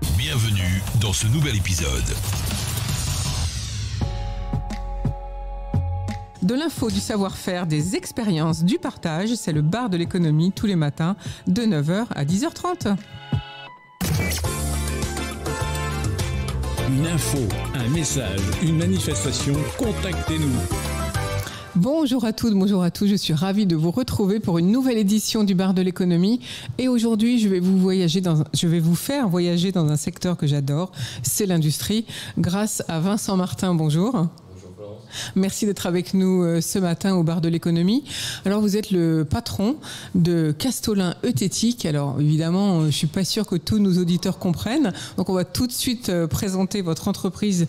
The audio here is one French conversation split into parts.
Bienvenue dans ce nouvel épisode. De l'info, du savoir-faire, des expériences, du partage, c'est le bar de l'économie tous les matins de 9h à 10h30. Une info, un message, une manifestation, contactez-nous. Bonjour à toutes, bonjour à tous, je suis ravie de vous retrouver pour une nouvelle édition du bar de l'économie et aujourd'hui je vais vous faire voyager dans un secteur que j'adore, c'est l'industrie, grâce à Vincent Martin, bonjour. Merci d'être avec nous ce matin au bar de l'économie. Alors vous êtes le patron de Castolin Euthétique. Alors évidemment, je ne suis pas sûre que tous nos auditeurs comprennent. Donc on va tout de suite présenter votre entreprise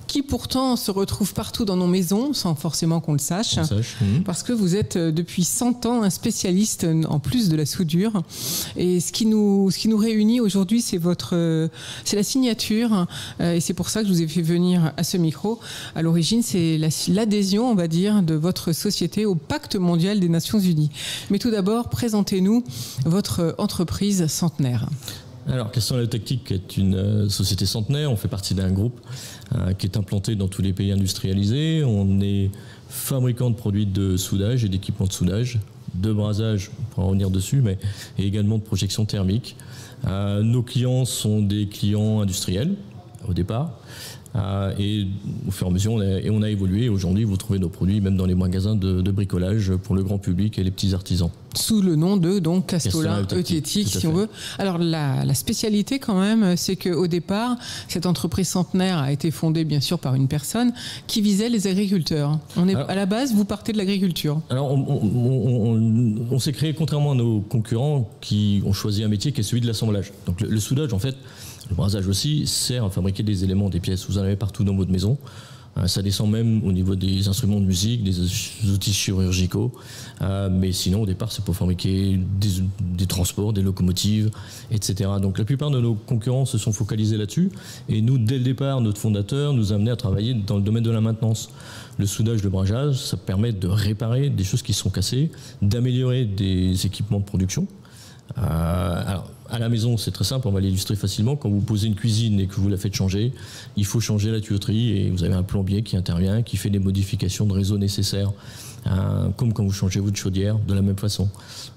qui pourtant se retrouve partout dans nos maisons sans forcément qu'on le sache. Parce que vous êtes depuis 100 ans un spécialiste en plus de la soudure. Et ce qui nous réunit aujourd'hui, c'est la signature. Et c'est pour ça que je vous ai fait venir à ce micro. À l'origine, c'est l'adhésion, on va dire, de votre société au Pacte mondial des Nations Unies. Mais tout d'abord, présentez-nous votre entreprise centenaire. Alors, Castolin Euthétique est une société centenaire. On fait partie d'un groupe qui est implanté dans tous les pays industrialisés. On est fabricant de produits de soudage et d'équipements de soudage, de brasage, on pourra revenir dessus, mais et également de projection thermique. Nos clients sont des clients industriels au départ. Et au fur et à mesure, on a évolué. Aujourd'hui, vous trouvez nos produits même dans les magasins de bricolage pour le grand public et les petits artisans. Sous le nom de Castolin Euthétique, si on veut. Alors la spécialité quand même, c'est qu'au départ, cette entreprise centenaire a été fondée bien sûr par une personne qui visait les agriculteurs. À la base, vous partez de l'agriculture. Alors on s'est créé contrairement à nos concurrents qui ont choisi un métier qui est celui de l'assemblage. Donc le soudage, en fait, le brasage aussi, sert à fabriquer des éléments, des pièces. Vous en avez partout dans votre maison. Ça descend même au niveau des instruments de musique, des outils chirurgicaux. Mais sinon, au départ, c'est pour fabriquer des transports, des locomotives, etc. Donc la plupart de nos concurrents se sont focalisés là-dessus. Et nous, dès le départ, notre fondateur nous a amené à travailler dans le domaine de la maintenance. Le soudage, le brasage, ça permet de réparer des choses qui sont cassées, d'améliorer des équipements de production. Alors, à la maison, c'est très simple, on va l'illustrer facilement. Quand vous posez une cuisine et que vous la faites changer, il faut changer la tuyauterie et vous avez un plombier qui intervient, qui fait les modifications de réseau nécessaires, comme quand vous changez votre chaudière, de la même façon.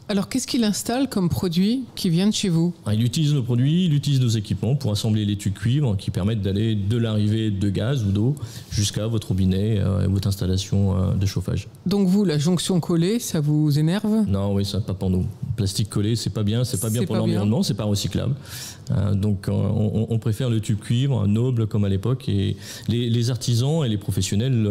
Alors, qu'est-ce qu'il installe comme produit qui vient de chez vous ? Il utilise nos produits, il utilise nos équipements pour assembler les tubes cuivre qui permettent d'aller de l'arrivée de gaz ou d'eau jusqu'à votre robinet et votre installation de chauffage. Donc vous, la jonction collée, ça vous énerve ? Non, oui, ça pas pour nous. Plastique collé, c'est pas bien pour l'environnement, c'est pas recyclable. Donc on préfère le tube cuivre, noble comme à l'époque. Et les artisans et les professionnels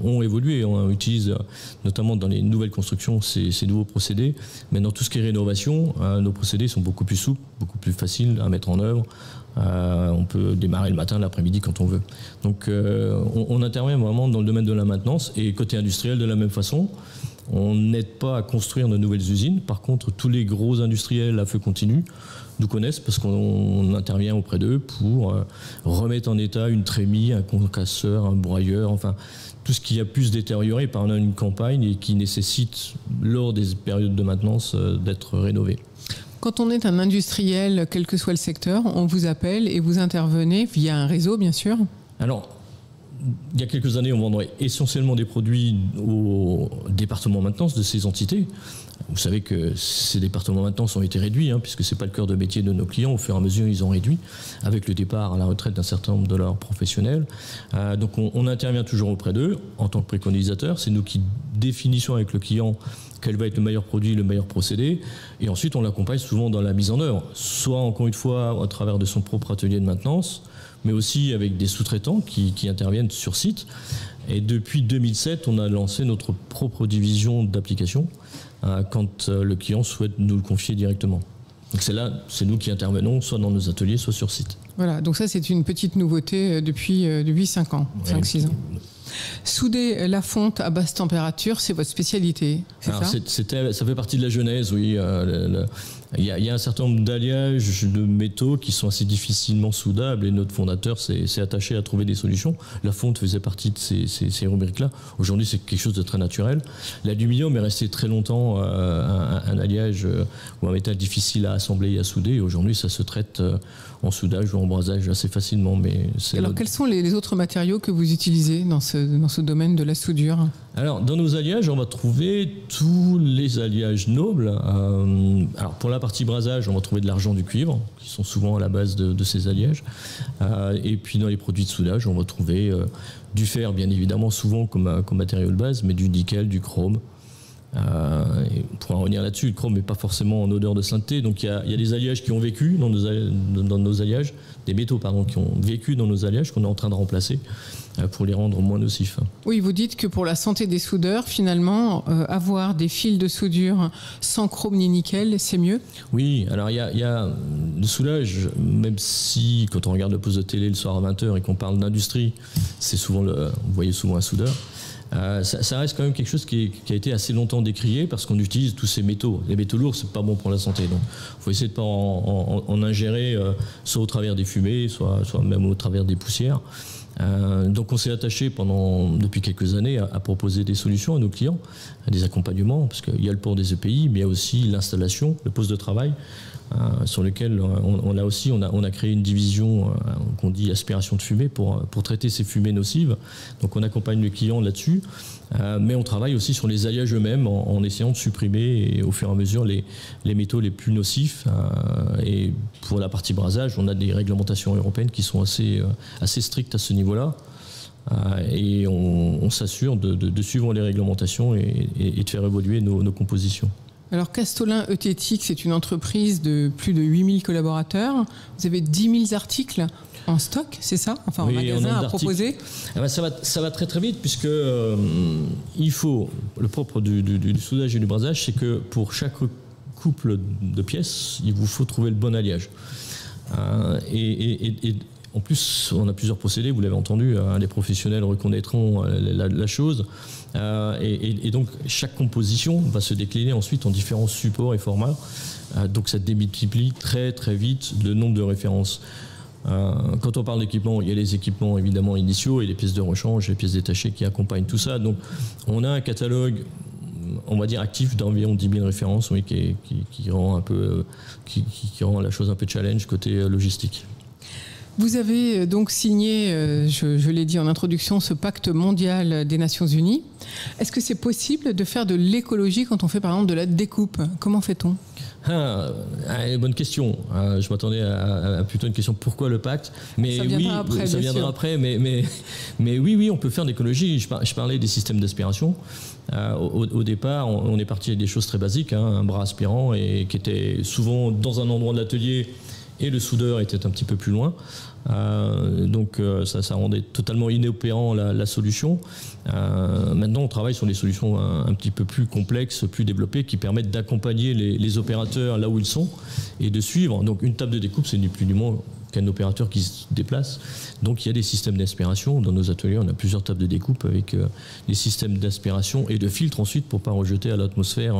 ont évolué. On utilise notamment dans les nouvelles constructions ces nouveaux procédés. Mais dans tout ce qui est rénovation, nos procédés sont beaucoup plus souples, beaucoup plus faciles à mettre en œuvre. On peut démarrer le matin, l'après-midi quand on veut. Donc on intervient vraiment dans le domaine de la maintenance et côté industriel de la même façon. On n'aide pas à construire de nouvelles usines. Par contre, tous les gros industriels à feu continu nous connaissent parce qu'on intervient auprès d'eux pour remettre en état une trémie, un concasseur, un broyeur, enfin tout ce qui a pu se détériorer pendant une campagne et qui nécessite, lors des périodes de maintenance, d'être rénové. Quand on est un industriel, quel que soit le secteur, on vous appelle et vous intervenez via un réseau, bien sûr ? Alors, il y a quelques années, on vendrait essentiellement des produits au département maintenance de ces entités. Vous savez que ces départements maintenance ont été réduits, puisque ce n'est pas le cœur de métier de nos clients. Au fur et à mesure, ils ont réduit, avec le départ à la retraite d'un certain nombre de leurs professionnels. Donc on intervient toujours auprès d'eux en tant que préconisateur. C'est nous qui définissons avec le client quel va être le meilleur produit, le meilleur procédé. Et ensuite, on l'accompagne souvent dans la mise en œuvre, soit encore une fois au travers de son propre atelier de maintenance, mais aussi avec des sous-traitants qui interviennent sur site. Et depuis 2007, on a lancé notre propre division d'application quand le client souhaite nous le confier directement. Donc c'est nous qui intervenons, soit dans nos ateliers, soit sur site. Voilà, donc ça c'est une petite nouveauté depuis 5 ans, 5-6 ans. Souder la fonte à basse température, c'est votre spécialité, c'est ça ? Ça fait partie de la genèse, oui. il y a un certain nombre d'alliages de métaux qui sont assez difficilement soudables et notre fondateur s'est attaché à trouver des solutions. La fonte faisait partie de ces rubriques-là. Aujourd'hui, c'est quelque chose de très naturel. L'aluminium est resté très longtemps un alliage ou un métal difficile à assembler et à souder. Et aujourd'hui, ça se traite en soudage ou en brasage assez facilement. Alors, quels sont les autres matériaux que vous utilisez dans ce domaine de la soudure ? Alors, dans nos alliages, on va trouver tous les alliages nobles. Alors, pour la partie brasage, on va trouver de l'argent, du cuivre, qui sont souvent à la base de ces alliages. Et puis, dans les produits de soudage, on va trouver du fer, bien évidemment, souvent comme matériau de base, mais du nickel, du chrome. On pourra revenir là-dessus. Le chrome n'est pas forcément en odeur de sainteté. Donc, il y a des alliages qui ont vécu dans nos alliages, des métaux, pardon, qui ont vécu dans nos alliages, qu'on est en train de remplacer pour les rendre moins nocifs. Oui, vous dites que pour la santé des soudeurs, finalement, avoir des fils de soudure sans chrome ni nickel, c'est mieux ? Oui, alors il y a le soudage, même si quand on regarde le poste de télé le soir à 20h et qu'on parle d'industrie, c'est souvent vous voyez souvent un soudeur. Ça reste quand même quelque chose qui a été assez longtemps décrié parce qu'on utilise tous ces métaux. Les métaux lourds, c'est pas bon pour la santé. Donc, il faut essayer de ne pas en ingérer, soit au travers des fumées, soit même au travers des poussières. Donc on s'est attaché depuis quelques années à proposer des solutions à nos clients, à des accompagnements, parce qu'il y a le port des EPI, mais il y a aussi l'installation, le poste de travail, sur lequel on a créé une division qu'on dit aspiration de fumée pour traiter ces fumées nocives. Donc on accompagne le client là-dessus, mais on travaille aussi sur les alliages eux-mêmes en essayant de supprimer et, au fur et à mesure les métaux les plus nocifs. Et pour la partie brasage, on a des réglementations européennes qui sont assez strictes à ce niveau-là. Et on s'assure de suivre les réglementations et de faire évoluer nos compositions. Alors Castolin ETHETIC, c'est une entreprise de plus de 8000 collaborateurs. Vous avez 10 000 articles en stock, c'est ça ? Enfin, oui, en magasin à proposer. Ça va très très vite puisque il faut, le propre du soudage et du brasage, c'est que pour chaque couple de pièces, il vous faut trouver le bon alliage. Et en plus, on a plusieurs procédés, vous l'avez entendu, les professionnels reconnaîtront la chose. Et donc, chaque composition va se décliner ensuite en différents supports et formats. Donc, ça démultiplie très très vite le nombre de références. Quand on parle d'équipement, il y a les équipements évidemment initiaux et les pièces de rechange, les pièces détachées qui accompagnent tout ça. Donc, on a un catalogue, on va dire actif, d'environ 10 000 références, oui, qui rend la chose un peu challenge côté logistique. Vous avez donc signé, je l'ai dit en introduction, ce pacte mondial des Nations Unies. Est-ce que c'est possible de faire de l'écologie quand on fait par exemple de la découpe ? Comment fait-on ? Bonne question. Je m'attendais à plutôt une question pourquoi le pacte ? Mais ça viendra après. Ça viendra après. Mais oui, on peut faire de l'écologie. Je parlais des systèmes d'aspiration. Au départ, on est parti avec des choses très basiques, un bras aspirant et qui était souvent dans un endroit de l'atelier. Et le soudeur était un petit peu plus loin. Donc ça rendait totalement inopérant la solution. Maintenant, on travaille sur des solutions un petit peu plus complexes, plus développées, qui permettent d'accompagner les opérateurs là où ils sont et de suivre. Donc une table de découpe, c'est ni plus ni moins qu'un opérateur qui se déplace. Donc il y a des systèmes d'aspiration. Dans nos ateliers, on a plusieurs tables de découpe avec des systèmes d'aspiration et de filtre ensuite pour ne pas rejeter à l'atmosphère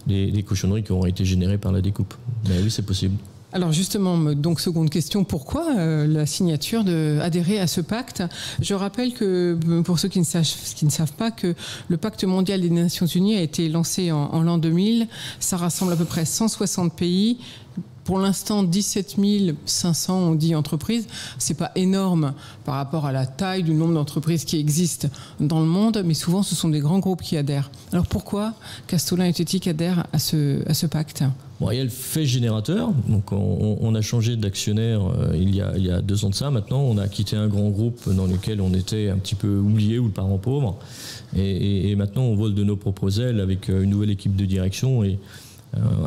les cochonneries qui auront été générées par la découpe. Mais oui, c'est possible. Alors justement, donc seconde question, pourquoi la signature d'adhérer à ce pacte ? Je rappelle que, pour ceux qui ne savent pas, que le pacte mondial des Nations Unies a été lancé en l'an 2000. Ça rassemble à peu près 160 pays. Pour l'instant, 17 500, on dit, entreprises. C'est pas énorme par rapport à la taille du nombre d'entreprises qui existent dans le monde, mais souvent, ce sont des grands groupes qui adhèrent. Alors pourquoi Castolin ETHETIC adhère à ce pacte ? Bon, il y a le fait générateur. Donc, on a changé d'actionnaire il y a 2 ans de ça. Maintenant, on a quitté un grand groupe dans lequel on était un petit peu oublié ou le parent pauvre. Et maintenant, on vole de nos propres ailes avec une nouvelle équipe de direction et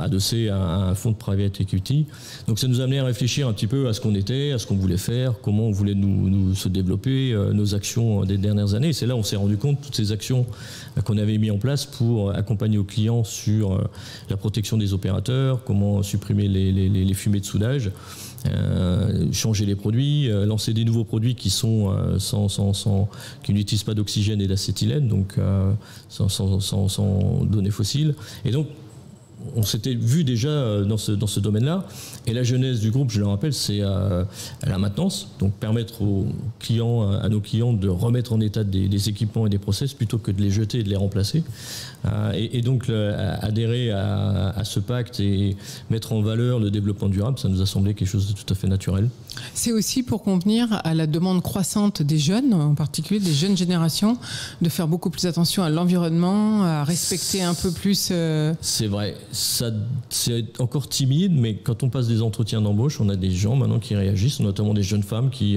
adossé à un fonds de private equity. Donc ça nous a amené à réfléchir un petit peu à ce qu'on était, à ce qu'on voulait faire, comment on voulait nous se développer, nos actions des dernières années. Et c'est là où on s'est rendu compte toutes ces actions qu'on avait mis en place pour accompagner nos clients sur la protection des opérateurs, comment supprimer les fumées de soudage, changer les produits, lancer des nouveaux produits qui sont qui n'utilisent pas d'oxygène et d'acétylène, donc sans données fossiles. Et donc on s'était vu déjà dans ce domaine-là. Et la genèse du groupe, je le rappelle, c'est la maintenance. Donc permettre à nos clients de remettre en état des équipements et des process plutôt que de les jeter et de les remplacer. Et donc adhérer à ce pacte et mettre en valeur le développement durable, ça nous a semblé quelque chose de tout à fait naturel. C'est aussi pour convenir à la demande croissante des jeunes, en particulier des jeunes générations, de faire beaucoup plus attention à l'environnement, à respecter un peu plus... C'est vrai, c'est encore timide, mais quand on passe des entretiens d'embauche, on a des gens maintenant qui réagissent, notamment des jeunes femmes qui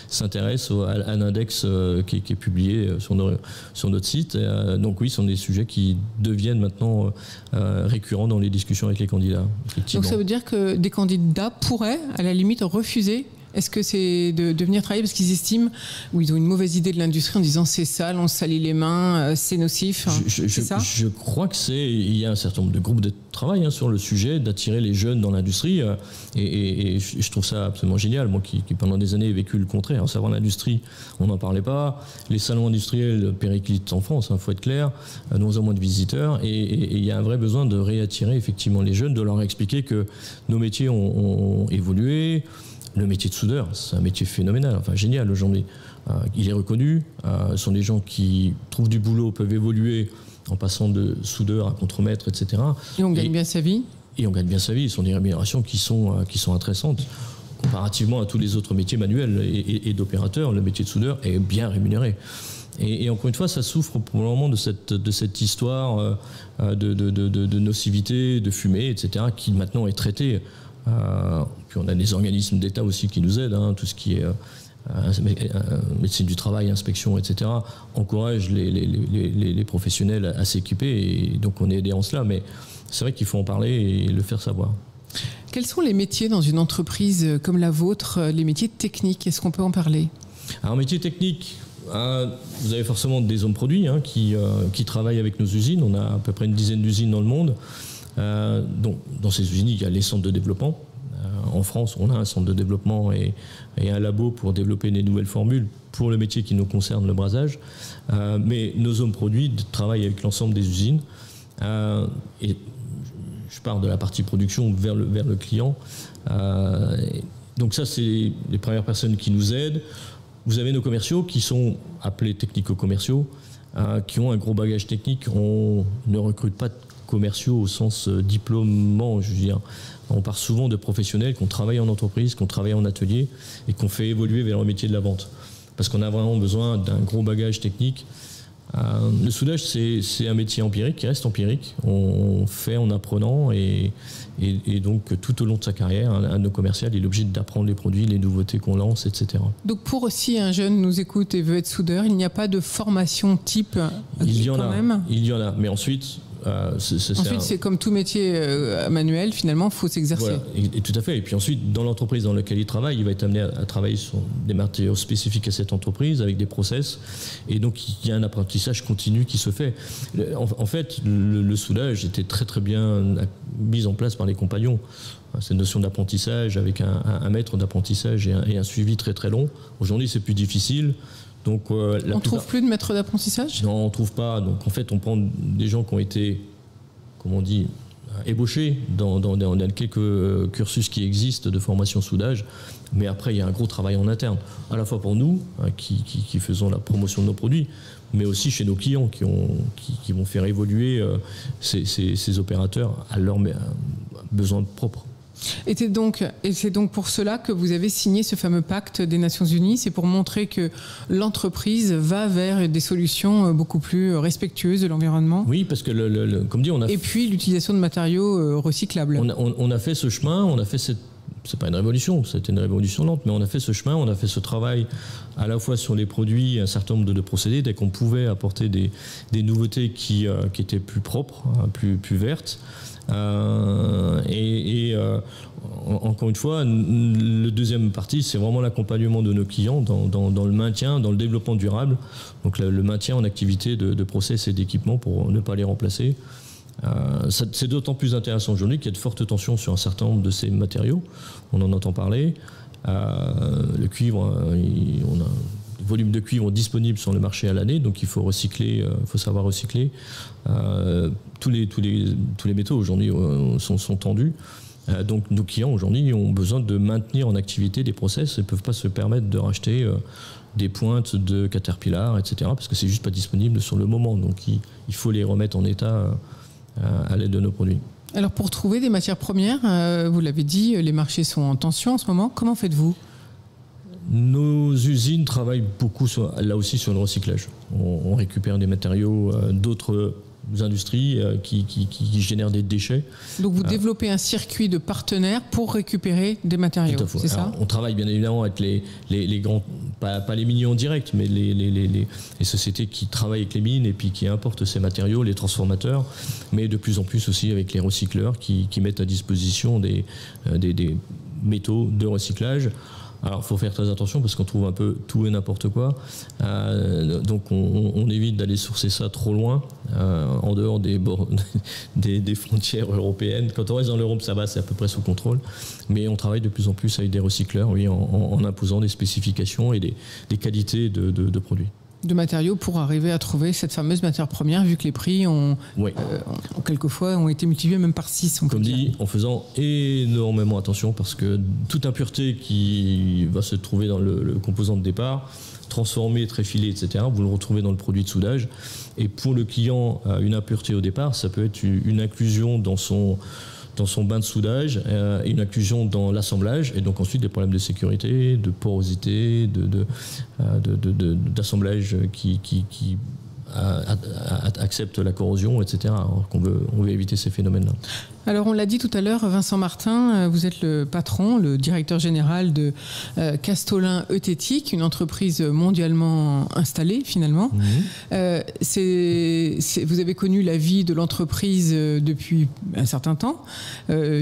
s'intéressent à l'index qui est publié sur notre site. Donc oui, ce sont des sujets qui deviennent maintenant récurrents dans les discussions avec les candidats. Donc ça veut dire que des candidats pourraient, à la limite, refuser? Est-ce que c'est de venir travailler parce qu'ils estiment ou ils ont une mauvaise idée de l'industrie en disant c'est sale, on se salit les mains, c'est nocif, c'est ça? Je crois que il y a un certain nombre de groupes de travail sur le sujet d'attirer les jeunes dans l'industrie et je trouve ça absolument génial. Moi qui pendant des années ai vécu le contraire, à savoir l'industrie, on n'en parlait pas. Les salons industriels périclitent en France, faut être clair, de moins en moins de visiteurs et il y a un vrai besoin de réattirer effectivement les jeunes, de leur expliquer que nos métiers ont évolué. Le métier de soudeur, c'est un métier phénoménal, génial aujourd'hui. Il est reconnu. Ce sont des gens qui trouvent du boulot, peuvent évoluer en passant de soudeur à contremaître, etc. Et on gagne bien sa vie. Et on gagne bien sa vie. Ce sont des rémunérations qui sont intéressantes. Comparativement à tous les autres métiers manuels et d'opérateurs, le métier de soudeur est bien rémunéré. Et encore une fois, ça souffre pour le moment de cette histoire de nocivité, de fumée, etc., qui maintenant est traitée. Puis on a des organismes d'État aussi qui nous aident, tout ce qui est médecine du travail, inspection, etc., encourage les professionnels à s'équiper et donc on est aidé en cela, mais c'est vrai qu'il faut en parler et le faire savoir. Quels sont les métiers dans une entreprise comme la vôtre, les métiers techniques? Est-ce qu'on peut en parler? Alors, métiers techniques, vous avez forcément des hommes produits qui travaillent avec nos usines. On a à peu près une dizaine d'usines dans le monde. Donc, dans ces usines, il y a les centres de développement. En France, on a un centre de développement et un labo pour développer des nouvelles formules pour le métier qui nous concerne, le brasage. Mais nos hommes produits travaillent avec l'ensemble des usines. Et je pars de la partie production vers le client. Donc ça, c'est les premières personnes qui nous aident. Vous avez nos commerciaux qui sont appelés technico-commerciaux, qui ont un gros bagage technique. On ne recrute pas de commerciaux au sens diplômant, je veux dire. On part souvent de professionnels qui ont travaillé en entreprise, qui ont travaillé en atelier et qui ont fait évoluer vers le métier de la vente. Parce qu'on a vraiment besoin d'un gros bagage technique. Le soudage, c'est un métier empirique qui reste empirique. On fait en apprenant et donc tout au long de sa carrière, un de nos commerciaux, il est obligé d'apprendre les produits, les nouveautés qu'on lance, etc. Donc pour si un jeune nous écoute et veut être soudeur, il n'y a pas de formation type il y en a, mais ensuite... Ensuite, c'est comme tout métier manuel, finalement, il faut s'exercer. Voilà, et tout à fait. Et puis ensuite, dans l'entreprise dans laquelle il travaille, il va être amené à travailler sur des matériaux spécifiques à cette entreprise, avec des process. Et donc, il y a un apprentissage continu qui se fait. En fait, le soudage était très très bien mis en place par les compagnons. Cette notion d'apprentissage avec un maître d'apprentissage et un suivi très très long. Aujourd'hui, c'est plus difficile. Donc, on ne trouve plus de maître d'apprentissage ? Non, on ne trouve pas. Donc en fait, on prend des gens qui ont été, comme on dit, ébauchés dans quelques cursus qui existent de formation soudage. Mais après, il y a un gros travail en interne, à la fois pour nous, qui faisons la promotion de nos produits, mais aussi chez nos clients qui vont faire évoluer ces opérateurs à leurs besoins propres. Et c'est donc pour cela que vous avez signé ce fameux pacte des Nations Unies. C'est pour montrer que l'entreprise va vers des solutions beaucoup plus respectueuses de l'environnement. Oui, parce que, comme dit, on a... Et puis l'utilisation de matériaux recyclables. On a fait ce chemin, on a fait cette... C'est pas une révolution, c'était une révolution lente, mais on a fait ce chemin, on a fait ce travail à la fois sur les produits, un certain nombre de procédés, dès qu'on pouvait apporter des nouveautés qui étaient plus propres, plus vertes. Encore une fois, le deuxième partie, c'est vraiment l'accompagnement de nos clients dans le maintien, dans le développement durable. Donc le maintien en activité de process et d'équipement pour ne pas les remplacer. C'est d'autant plus intéressant aujourd'hui qu'il y a de fortes tensions sur un certain nombre de ces matériaux. On en entend parler. Le cuivre, on a volumes de cuivre disponibles sur le marché à l'année, donc il faut recycler, faut savoir recycler. Tous les métaux aujourd'hui sont tendus. Donc nos clients aujourd'hui ont besoin de maintenir en activité des process et ne peuvent pas se permettre de racheter des pointes de Caterpillar, etc. parce que c'est juste pas disponible sur le moment. Donc il faut les remettre en état à l'aide de nos produits. Alors pour trouver des matières premières, vous l'avez dit, les marchés sont en tension en ce moment. Comment faites-vous ? Nos usines travaillent beaucoup là aussi sur le recyclage. On récupère des matériaux d'autres industries qui génèrent des déchets. Donc vous développez un circuit de partenaires pour récupérer des matériaux, c'est ça ? On travaille bien évidemment avec les grands, pas les miniers en direct, mais les sociétés qui travaillent avec les mines et puis qui importent ces matériaux, les transformateurs, mais de plus en plus aussi avec les recycleurs qui mettent à disposition des métaux de recyclage. Alors, il faut faire très attention parce qu'on trouve un peu tout et n'importe quoi. Donc, on évite d'aller sourcer ça trop loin, en dehors des frontières européennes. Quand on reste dans l'Europe, ça va, c'est à peu près sous contrôle. Mais on travaille de plus en plus avec des recycleurs, oui, en imposant des spécifications et des qualités de produits. De matériaux pour arriver à trouver cette fameuse matière première, vu que les prix quelquefois ont été multipliés même par 6. Comme dit, en faisant énormément attention parce que toute impureté qui va se trouver dans le composant de départ, transformé, tréfilé, etc., vous le retrouvez dans le produit de soudage. Et pour le client, une impureté au départ, ça peut être une inclusion dans son bain de soudage et une inclusion dans l'assemblage et donc ensuite des problèmes de sécurité, de porosité, d'assemblage qui accepte la corrosion, etc. Alors qu'on veut éviter ces phénomènes-là. Alors on l'a dit tout à l'heure, Vincent Martin, vous êtes le patron, le directeur général de Castolin Euthétique, une entreprise mondialement installée finalement. Vous avez connu la vie de l'entreprise depuis un certain temps,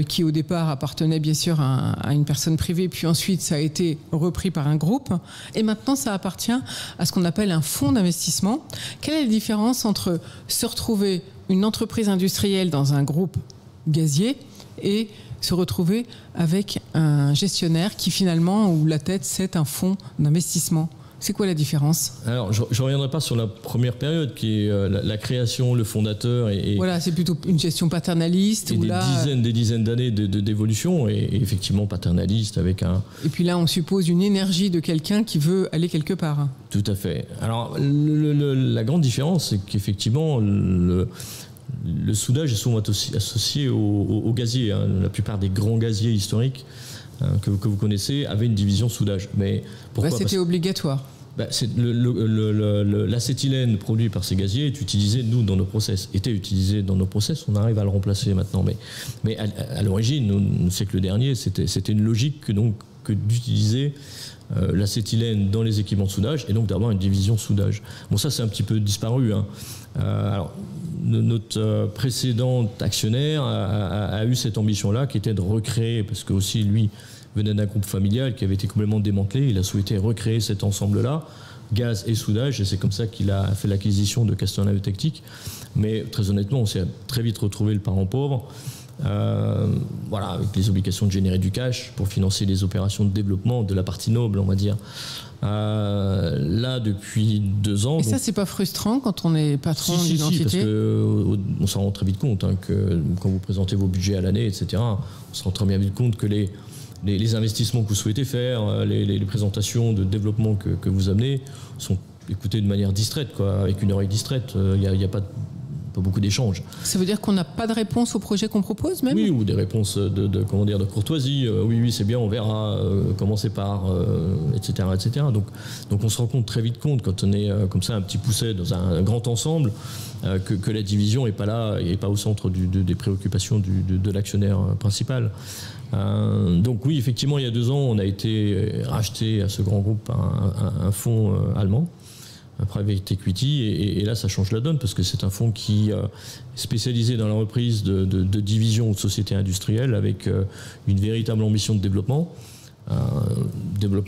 qui au départ appartenait bien sûr à une personne privée, puis ensuite ça a été repris par un groupe, et maintenant ça appartient à ce qu'on appelle un fonds d'investissement. Quelle est la différence entre se retrouver une entreprise industrielle dans un groupe gazier et se retrouver avec un gestionnaire qui finalement, où la tête, c'est un fonds d'investissement? C'est quoi la différence? Alors, je ne reviendrai pas sur la première période qui est la création, le fondateur. Voilà, c'est plutôt une gestion paternaliste. Et des dizaines d'années d'évolution et effectivement paternaliste avec un... Et puis là, on suppose une énergie de quelqu'un qui veut aller quelque part. Tout à fait. Alors, la grande différence, c'est qu'effectivement, le soudage est souvent associé au gazier. La plupart des grands gaziers historiques que vous connaissez avaient une division soudage. Mais pourquoi ? C'était obligatoire. L'acétylène produit par ces gaziers était utilisé dans nos process. On arrive à le remplacer maintenant. Mais à l'origine, au siècle dernier, c'était une logique que d'utiliser l'acétylène dans les équipements de soudage et donc d'avoir une division soudage. Bon, ça, c'est un petit peu disparu. Alors, notre précédent actionnaire a eu cette ambition-là qui était de recréer, parce que aussi lui venait d'un groupe familial qui avait été complètement démantelé, il a souhaité recréer cet ensemble-là, gaz et soudage, et c'est comme ça qu'il a fait l'acquisition de Castolin Euthétique. Mais très honnêtement, on s'est très vite retrouvé le parent pauvre, avec les obligations de générer du cash pour financer les opérations de développement de la partie noble, on va dire. Là, depuis 2 ans... Et ça, c'est pas frustrant quand on est patron d'une entité? Parce qu'on s'en rend très vite compte, que quand vous présentez vos budgets à l'année, etc., on se rend très bien vite compte que les investissements que vous souhaitez faire, les présentations de développement que vous amenez sont écoutées de manière distraite, avec une oreille distraite. Il n'y a pas beaucoup d'échanges. Ça veut dire qu'on n'a pas de réponse au projet qu'on propose même? Oui, ou des réponses de courtoisie. Oui, c'est bien, on verra, commencer par, etc., etc. Donc on se rend très vite compte quand on est comme ça un petit pousset dans un grand ensemble que la division n'est pas là, et pas au centre des préoccupations de l'actionnaire principal. Donc oui, effectivement, il y a 2 ans, on a été racheté à ce grand groupe par un fonds allemand, un private equity, et là ça change la donne parce que c'est un fonds qui est spécialisé dans la reprise de divisions ou de sociétés industrielles avec une véritable ambition de développement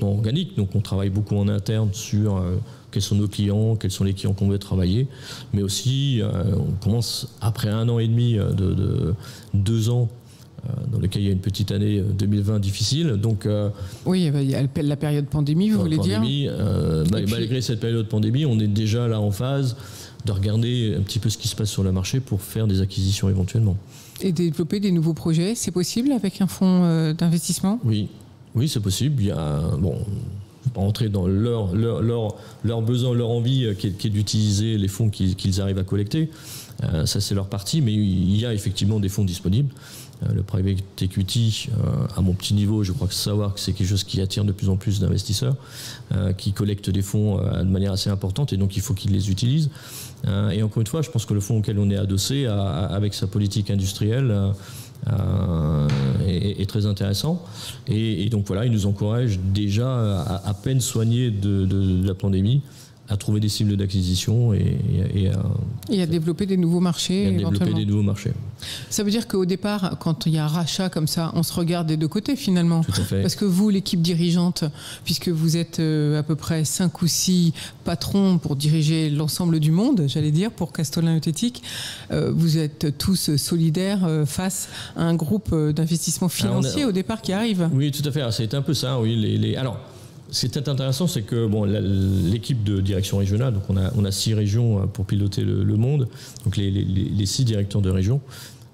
organique. Donc on travaille beaucoup en interne sur quels sont nos clients, quels sont les clients qu'on veut travailler, mais aussi on commence après 1 an et demi, 2 ans dans lequel il y a une petite année 2020 difficile. Donc, oui, il y a la période pandémie, vous voulez dire. Malgré cette période pandémie, on est déjà là en phase de regarder un petit peu ce qui se passe sur le marché pour faire des acquisitions éventuellement. Et développer des nouveaux projets, c'est possible avec un fonds d'investissement ? Oui, c'est possible. Il y a, je ne vais pas rentrer dans leur besoin, leur envie qui est d'utiliser les fonds qu'ils arrivent à collecter. Ça, c'est leur partie, mais il y a effectivement des fonds disponibles. Le private equity, à mon petit niveau, je crois que savoir que c'est quelque chose qui attire de plus en plus d'investisseurs qui collectent des fonds de manière assez importante, et donc il faut qu'ils les utilisent. Et encore une fois, je pense que le fonds auquel on est adossé, avec sa politique industrielle, est très intéressant. Et donc voilà, il nous encourage déjà, à peine soignés de la pandémie, à trouver des cibles d'acquisition et à développer des nouveaux marchés. Ça veut dire qu'au départ, quand il y a un rachat comme ça, on se regarde des deux côtés finalement. Tout à fait. Parce que vous, l'équipe dirigeante, puisque vous êtes à peu près 5 ou 6 patrons pour diriger l'ensemble du monde, j'allais dire, pour Castolin Euthétique, vous êtes tous solidaires face à un groupe d'investissement financier au départ qui arrive. Oui, tout à fait. Ça a été un peu ça. Oui, alors, ce qui est intéressant, c'est que l'équipe de direction régionale, donc on a 6 régions pour piloter le monde, donc les 6 directeurs de région,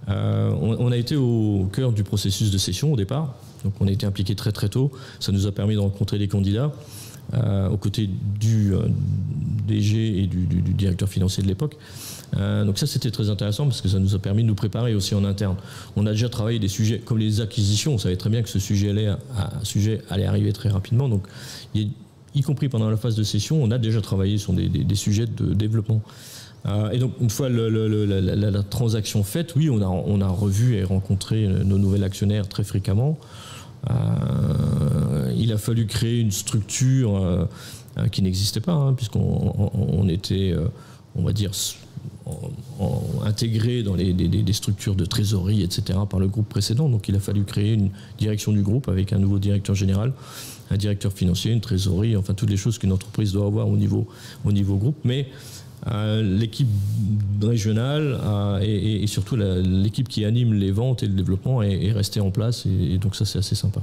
on a été au cœur du processus de cession au départ, donc on a été impliqués très très tôt. Ça nous a permis de rencontrer les candidats aux côtés du DG et du directeur financier de l'époque. Donc ça, c'était très intéressant parce que ça nous a permis de nous préparer aussi en interne. On a déjà travaillé des sujets comme les acquisitions. On savait très bien que ce sujet allait arriver très rapidement. Donc, y compris pendant la phase de cession, on a déjà travaillé sur des sujets de développement. Et donc, une fois la transaction faite, oui, on a revu et rencontré nos nouveaux actionnaires très fréquemment. Il a fallu créer une structure qui n'existait pas, puisqu'on était, on va dire, intégré dans des structures de trésorerie, etc., par le groupe précédent. Donc il a fallu créer une direction du groupe avec un nouveau directeur général, un directeur financier, une trésorerie, enfin toutes les choses qu'une entreprise doit avoir au niveau groupe. Mais l'équipe régionale et surtout l'équipe qui anime les ventes et le développement est restée en place, et donc ça, c'est assez sympa.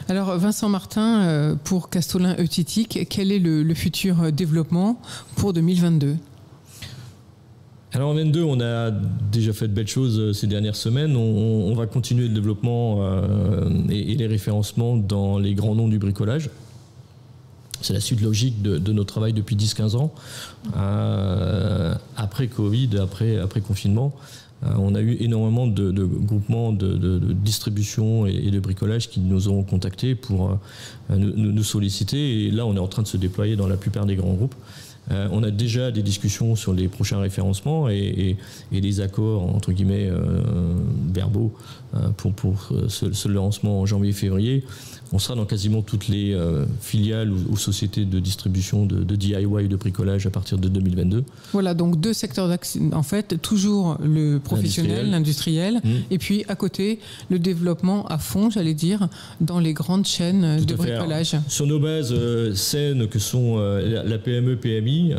Alors Vincent Martin, pour Castolin Euthétique, quel est le futur développement pour 2022 ? Alors en 2022, on a déjà fait de belles choses ces dernières semaines. On va continuer le développement et les référencements dans les grands noms du bricolage. C'est la suite logique de notre travail depuis 10-15 ans. Après Covid, après confinement, on a eu énormément de groupements de distribution et de bricolage qui nous ont contactés pour nous solliciter. Et là, on est en train de se déployer dans la plupart des grands groupes. On a déjà des discussions sur les prochains référencements et des accords, entre guillemets, verbaux pour ce lancement en janvier-février. On sera dans quasiment toutes les filiales ou sociétés de distribution de DIY et de bricolage à partir de 2022. Voilà, donc 2 secteurs d'action. En fait, toujours le professionnel, l'industriel, et puis à côté, le développement à fond, j'allais dire, dans les grandes chaînes de bricolage. Alors, sur nos bases saines que sont la PME, PMI,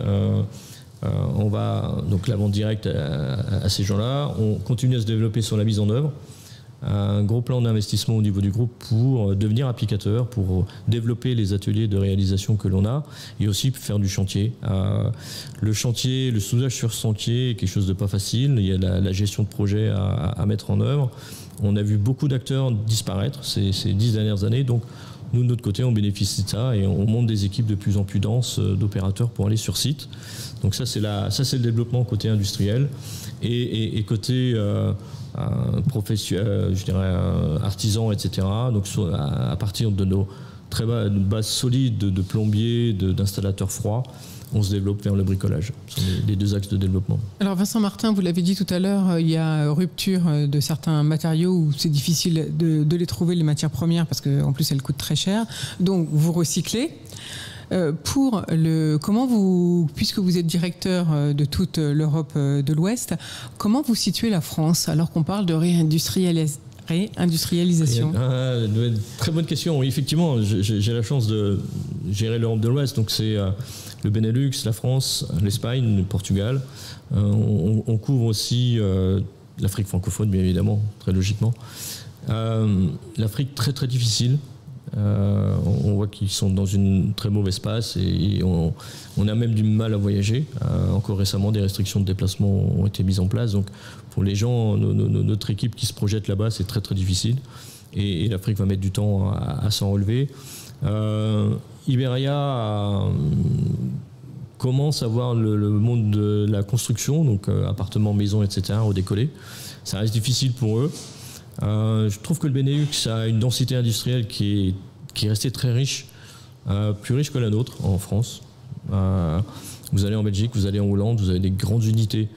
on va, donc la vente directe à ces gens-là, on continue à se développer sur la mise en œuvre. Un gros plan d'investissement au niveau du groupe pour devenir applicateur, pour développer les ateliers de réalisation que l'on a et aussi faire du chantier. Le chantier, le soudage sur chantier est quelque chose de pas facile. Il y a la gestion de projet à mettre en œuvre. On a vu beaucoup d'acteurs disparaître ces 10 dernières années. Donc, nous, de notre côté, on bénéficie de ça et on monte des équipes de plus en plus denses d'opérateurs pour aller sur site. Donc ça, c'est le développement côté industriel. Et côté je dirais artisans, etc. Donc à partir de nos très bases solides de plombiers, d'installateurs froids, on se développe vers le bricolage. Ce sont les 2 axes de développement. Alors Vincent Martin, vous l'avez dit tout à l'heure, il y a rupture de certains matériaux où c'est difficile de les trouver, les matières premières, parce qu'en plus elles coûtent très cher. Donc vous recyclez. Puisque vous êtes directeur de toute l'Europe de l'Ouest, comment vous situez la France alors qu'on parle de réindustrialisation ? Très bonne question. Oui, effectivement, j'ai la chance de gérer l'Europe de l'Ouest, donc c'est le Benelux, la France, l'Espagne, le Portugal. On couvre aussi l'Afrique francophone, bien évidemment, très logiquement. L'Afrique, très très difficile. On voit qu'ils sont dans une très mauvaise passe et on a même du mal à voyager. Encore récemment, des restrictions de déplacement ont été mises en place. Donc, pour les gens, notre équipe qui se projette là-bas, c'est très très difficile. Et l'Afrique va mettre du temps à s'en relever. Iberia commence à voir le monde de la construction, donc appartements, maisons, etc., redécoller. Ça reste difficile pour eux. Je trouve que le Benelux a une densité industrielle qui est restée très riche, plus riche que la nôtre en France. Vous allez en Belgique, vous allez en Hollande, vous avez des grandes unités.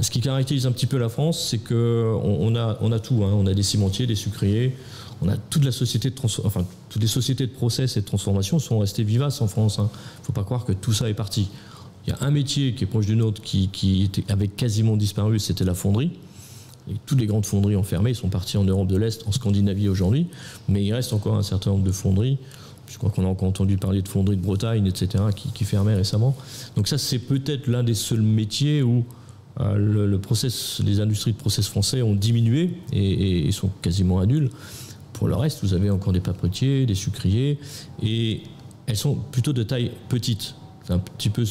Ce qui caractérise un petit peu la France, c'est qu'on a tout. On a des cimentiers, des sucriers, on a toute la société toutes les sociétés de process et de transformation sont restées vivaces en France. Il ne faut pas croire que tout ça est parti. Il y a un métier qui est proche du nôtre qui avait quasiment disparu, c'était la fonderie. Et toutes les grandes fonderies ont fermé, sont parties en Europe de l'Est, en Scandinavie aujourd'hui, mais il reste encore un certain nombre de fonderies. Je crois qu'on a encore entendu parler de fonderies de Bretagne, etc., qui fermaient récemment. Donc ça, c'est peut-être l'un des seuls métiers où les industries de process français ont diminué et sont quasiment à nul. Pour le reste, vous avez encore des papetiers, des sucriers, et elles sont plutôt de taille petite. C'est un petit peu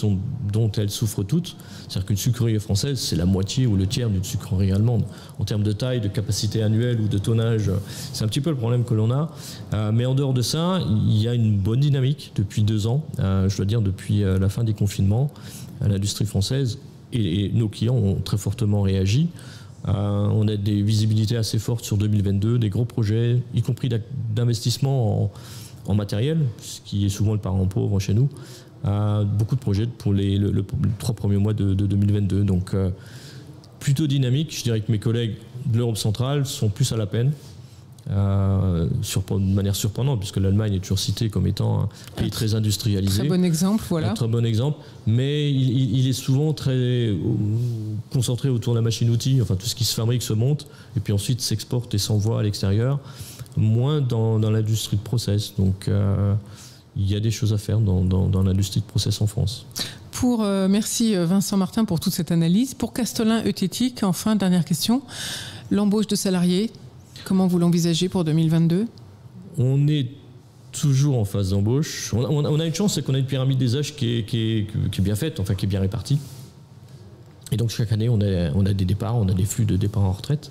dont elles souffrent toutes. C'est-à-dire qu'une sucrerie française, c'est la moitié ou le tiers d'une sucrerie allemande. En termes de taille, de capacité annuelle ou de tonnage, c'est un petit peu le problème que l'on a. Mais en dehors de ça, il y a une bonne dynamique depuis 2 ans. Je dois dire depuis la fin des confinements, l'industrie française et nos clients ont très fortement réagi. On a des visibilités assez fortes sur 2022, des gros projets, y compris d'investissement en matériel, ce qui est souvent le parent pauvre chez nous. Beaucoup de projets pour les 3 premiers mois de 2022. Donc, plutôt dynamique. Je dirais que mes collègues de l'Europe centrale sont plus à la peine, de manière surprenante, puisque l'Allemagne est toujours citée comme étant un pays très industrialisé. Très bon exemple, voilà. Un très bon exemple. Mais il est souvent très concentré autour de la machine-outil. Enfin, tout ce qui se fabrique se monte, et puis ensuite s'exporte et s'envoie à l'extérieur. Moins dans l'industrie de process. Donc, il y a des choses à faire dans l'industrie de process en France. Merci Vincent Martin pour toute cette analyse. Pour Castelin Euthétique, enfin, dernière question. L'embauche de salariés, comment vous l'envisagez pour 2022 ? On est toujours en phase d'embauche. On a une chance, c'est qu'on a une pyramide des âges qui est bien faite, enfin qui est bien répartie. Et donc chaque année, on a des départs, on a des flux de départs en retraite,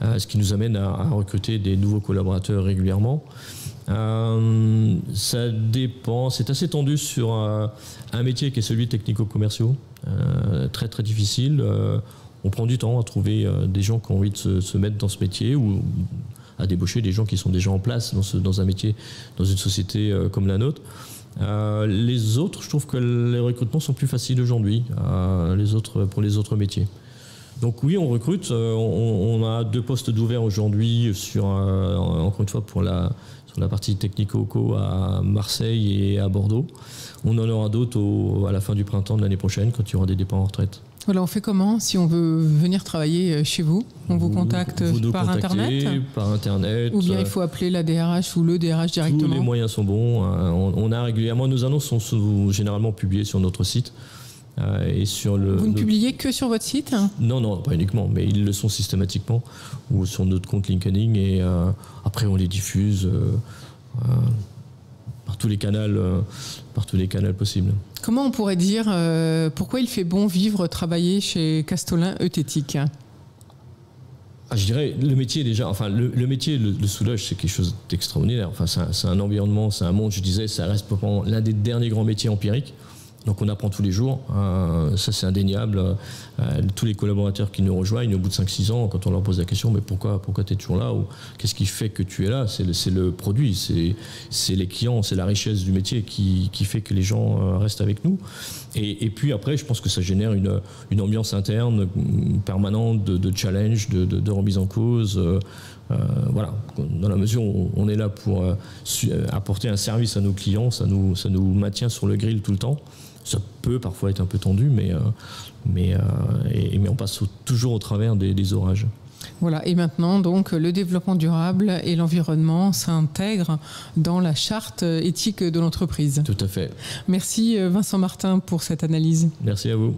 ce qui nous amène à recruter des nouveaux collaborateurs régulièrement. Ça dépend, c'est assez tendu sur un métier qui est celui de technico-commerciaux, très très difficile. On prend du temps à trouver des gens qui ont envie de se mettre dans ce métier ou à débaucher des gens qui sont déjà en place dans un métier, dans une société comme la nôtre. Les autres, je trouve que les recrutements sont plus faciles aujourd'hui, pour les autres métiers. Donc oui, on recrute. On a 2 postes d'ouverts aujourd'hui encore une fois sur la partie technico-co à Marseille et à Bordeaux. On en aura d'autres à la fin du printemps de l'année prochaine quand il y aura des départs en retraite. Voilà, on fait comment si on veut venir travailler chez vous ? On vous contacte par Internet ? Par Internet. Ou bien il faut appeler la DRH ou le DRH directement ? Tous les moyens sont bons. On a régulièrement, nos annonces sont généralement publiées sur notre site. Vous ne publiez que sur votre site ? Non, pas uniquement, mais ils le sont systématiquement ou sur notre compte LinkedIn et après on les diffuse par tous les canaux possibles. Comment on pourrait dire pourquoi il fait bon vivre, travailler chez Castelin Euthétique ? Je dirais le métier déjà, le métier, le soulage, c'est quelque chose d'extraordinaire. C'est un environnement, c'est un monde, je disais, ça reste l'un des derniers grands métiers empiriques. Donc on apprend tous les jours, ça c'est indéniable. Tous les collaborateurs qui nous rejoignent au bout de 5-6 ans, quand on leur pose la question mais pourquoi tu es toujours là ou qu'est-ce qui fait que tu es là, c'est le produit, c'est les clients, c'est la richesse du métier qui fait que les gens restent avec nous. Et puis après, je pense que ça génère une ambiance interne permanente de challenge, de remise en cause. Voilà, dans la mesure où on est là pour apporter un service à nos clients, ça nous maintient sur le grill tout le temps. Ça peut parfois être un peu tendu, mais on passe toujours au travers des orages. Voilà, et maintenant, donc, le développement durable et l'environnement s'intègrent dans la charte éthique de l'entreprise. Tout à fait. Merci Vincent Martin pour cette analyse. Merci à vous.